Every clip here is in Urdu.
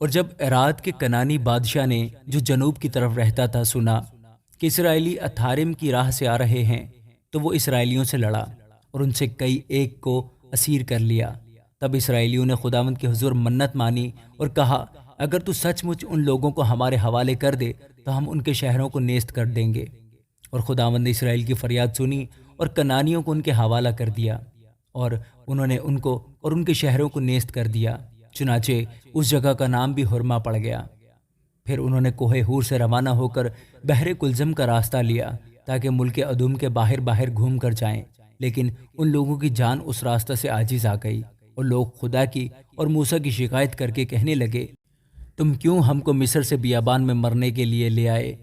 اور جب اراد کے کنانی بادشاہ نے جو جنوب کی طرف رہتا تھا سنا کہ اسرائیلی اتھارم کی راہ سے آ رہے ہیں تو وہ اسرائیلیوں سے لڑا اور ان سے کئی ایک کو اسیر کر لیا۔ تب اسرائیلیوں نے خداوند کے حضور منت مانی اور کہا، اگر تو سچ مچ ان لوگوں کو ہمارے حوالے کر دے تو ہم ان کے شہروں کو نیست کر دیں گے۔ اور خداوند نے اسرائیل کی فریاد سنی اور کنانیوں کو ان کے حوالہ کر دیا، اور انہوں نے ان کو اور ان کے شہروں کو نیست کر دیا۔ چنانچہ اس جگہ کا نام بھی حرمہ پڑ گیا۔ پھر انہوں نے کوہ ہور سے روانہ ہو کر بحر کلزم کا راستہ لیا تاکہ ملک ادوم کے باہر باہر گھوم کر جائیں، لیکن ان لوگوں کی جان اس راستہ سے عاجز آ گئی، اور لوگ خدا کی اور موسیٰ کی شکایت کر کے کہنے لگے، تم کیوں ہم کو مصر سے بیابان میں مرنے کے لیے لے آئے؟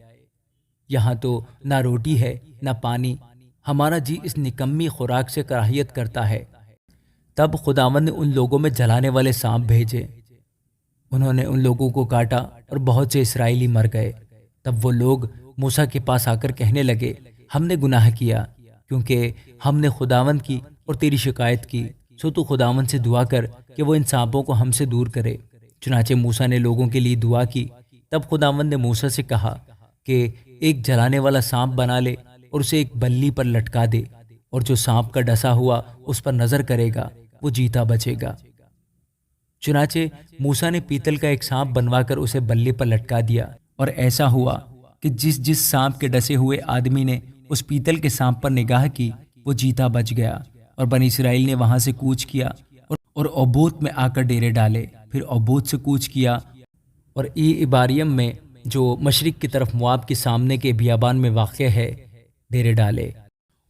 یہاں تو نہ روٹی ہے نہ پانی، ہمارا جی اس نکمی خوراک سے کراہیت کرتا ہے۔ تب خداوند نے ان لوگوں میں جلانے والے سانپ بھیجے، انہوں نے ان لوگوں کو کاٹا اور بہت سے اسرائیلی مر گئے۔ تب وہ لوگ موسیٰ کے پاس آ کر کہنے لگے، ہم نے گناہ کیا کیونکہ ہم نے خداوند کی اور تیری شکایت کی، سو تو خداوند سے دعا کر کہ وہ ان سانپوں کو ہم سے دور کرے۔ چنانچہ موسیٰ نے لوگوں کے لیے دعا کی۔ تب خداوند نے موسیٰ سے کہا کہ ایک جلانے والا سانپ بنا لے اور اسے ایک بلی پر لٹکا دے، اور جو سانپ کا ڈسا ہوا اس پر نظر کرے گا وہ جیتا بچے گا۔ چنانچہ موسیٰ نے پیتل کا ایک سانپ بنوا کر اسے بلی پر لٹکا دیا، اور ایسا ہوا کہ جس سانپ کے ڈسے ہوئے آدمی نے اس پیتل کے سانپ پر نگاہ کی وہ جیتا بچ گیا۔ اور بنی اسرائیل نے وہاں سے کوچ کیا اور اوبوت میں آ کر ڈیرے ڈالے، پھر اوبوت سے کوچ کیا اور عباریم میں جو مشرق کی طرف مواب کے سامنے کے بیابان میں واقع ہے ڈیرے ڈالے،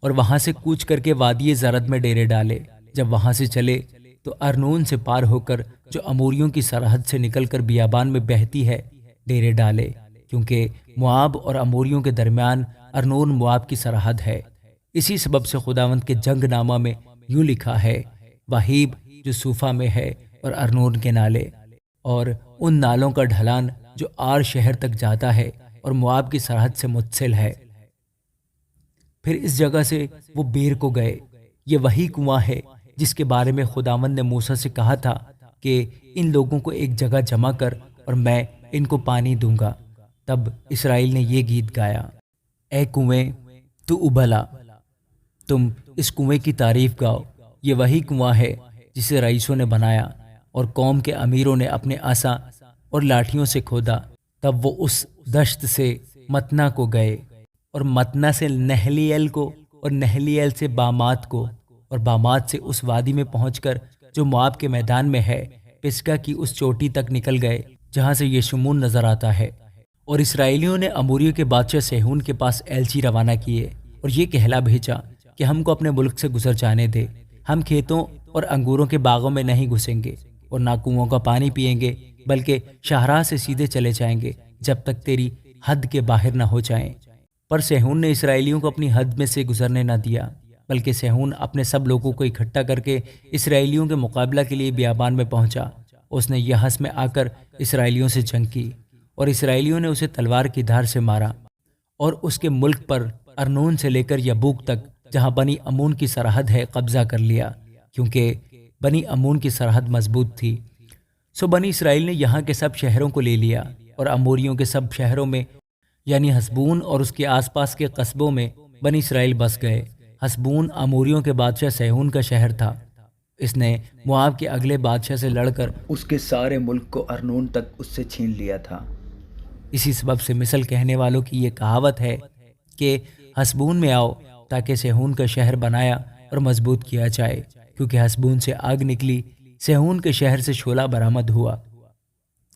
اور وہاں سے کوچ کر کے وادی زرد میں ڈیرے ڈالے۔ جب وہاں سے چلے تو ارنون سے پار ہو کر جو اموریوں کی سرحد سے نکل کر بیابان میں بہتی ہے ڈیرے ڈالے، کیونکہ مواب اور اموریوں کے درمیان ارنون مواب کی سرحد ہے۔ اسی سبب سے خداوند کے جنگ نامہ میں یوں لکھا ہے، وہیب جو صوفہ میں ہے اور ارنون کے نالے، اور ان نالوں کا ڈھلان جو آر شہر تک جاتا ہے اور مواب کی سرحد سے متصل ہے۔ پھر اس جگہ سے وہ بیر کو گئے۔ یہ وہی کنواں ہے جس کے بارے میں خداوند نے موسیٰ سے کہا تھا کہ ان لوگوں کو ایک جگہ جمع کر اور میں ان کو پانی دوں گا۔ تب اسرائیل نے یہ گیت گایا، اے کنویں تو ابلا، تم اس کنویں کی تعریف گاؤ۔ یہ وہی کنواں ہے جسے رئیسوں نے بنایا اور قوم کے امیروں نے اپنے عصا اور لاٹھیوں سے کھودا۔ تب وہ اس دشت سے متنا کو گئے، اور متنا سے نہلیل کو، اور نہلیل سے بامات کو، اور بامات سے اس وادی میں پہنچ کر جو مواب کے میدان میں ہے پسگا کی اس چوٹی تک نکل گئے جہاں سے یشمون نظر آتا ہے۔ اور اسرائیلیوں نے اموریوں کے بادشاہ سیہون کے پاس ایلچی روانہ کیے اور یہ کہلا بھیجا کہ ہم کو اپنے ملک سے گزر جانے دے، ہم کھیتوں اور انگوروں کے باغوں میں نہیں گھسیں گے اور نہ کنووں کا پانی پئیں گے، بلکہ شاہراہ سے سیدھے چلے جائیں گے جب تک تیری حد کے باہر نہ ہو جائیں۔ پر سیہون نے اسرائیلیوں کو اپنی حد میں سے گزرنے نہ دیا، بلکہ سیہون اپنے سب لوگوں کو اکٹھا کر کے اسرائیلیوں کے مقابلہ کے لیے بیابان میں پہنچا۔ اس نے یحس میں آ کر اسرائیلیوں سے جنگ کی، اور اسرائیلیوں نے اسے تلوار کی دھار سے مارا، اور اس کے ملک پر ارنون سے لے کر یبوک تک جہاں بنی امون کی سرحد ہے قبضہ کر لیا، کیونکہ بنی امون کی سرحد مضبوط تھی۔ سو بنی اسرائیل نے یہاں کے سب شہروں کو لے لیا، اور اموریوں کے سب شہروں میں یعنی حسبون اور اس کے آس پاس کے قصبوں میں بنی اسرائیل بس گئے۔ حسبون اموریوں کے بادشاہ سیہون کا شہر تھا۔ اس نے مواب کے اگلے بادشاہ سے لڑ کر اس کے سارے ملک کو ارنون تک اس سے چھین لیا تھا۔ اسی سبب سے مثل کہنے والوں کی یہ کہاوت ہے کہ حسبون میں آؤ تاکہ سیہون کا شہر بنایا اور مضبوط کیا جائے، کیونکہ حسبون سے آگ نکلی، سیہون کے شہر سے شعلہ برآمد ہوا۔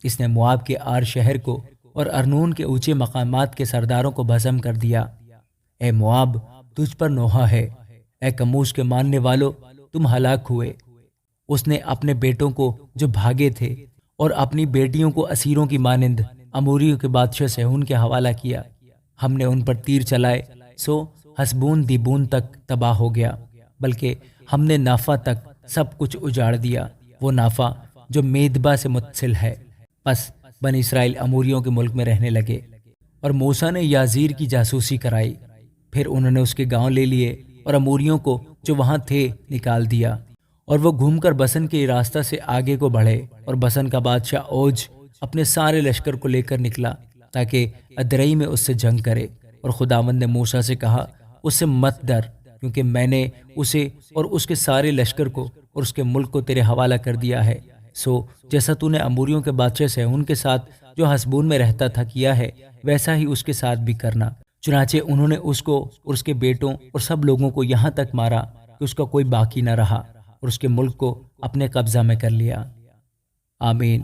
اس نے مواب کے آر شہر کو اور ارنون کے اونچے مقامات کے سرداروں کو بھسم کر دیا۔ اے مواب، تجھ پر نوحہ ہے، اے کموش کے ماننے والو، تم ہلاک ہوئے۔ اس نے اپنے بیٹوں کو جو بھاگے تھے اور اپنی بیٹیوں کو اسیروں کی مانند اموریوں کے بادشاہ سیہون کے حوالہ کیا۔ ہم نے ان پر تیر چلائے، سو حسبون دیبون تک تباہ ہو گیا، بلکہ ہم نے نافع تک سب کچھ اجاڑ دیا، وہ نافع جو میدبا سے متصل ہے۔ پس بنی اسرائیل اموریوں کے ملک میں رہنے لگے، اور موسیٰ نے یازیر کی جاسوسی کرائی۔ پھر انہوں نے اس کے گاؤں لے لیے اور اموریوں کو جو وہاں تھے نکال دیا، اور وہ گھوم کر بسن کے راستہ سے آگے کو بڑھے، اور بسن کا بادشاہ اوج اپنے سارے لشکر کو لے کر نکلا تاکہ ادرئی میں اس سے جنگ کرے، اور خداوند نے موسیٰ سے کہا اس سے مت ڈر، کیونکہ میں نے اسے اور اس کے سارے لشکر کو اور اس کے ملک کو تیرے حوالہ کر دیا ہے، سو جیسا تو نے اموریوں کے بادشاہ سیہون کے ساتھ جو حسبون میں رہتا تھا کیا ہے، ویسا ہی اس کے ساتھ بھی کرنا۔ چنانچہ انہوں نے اس کو اور اس کے بیٹوں اور سب لوگوں کو یہاں تک مارا کہ اس کا کوئی باقی نہ رہا، اور اس کے ملک کو اپنے قبضہ میں کر لیا۔ آمین۔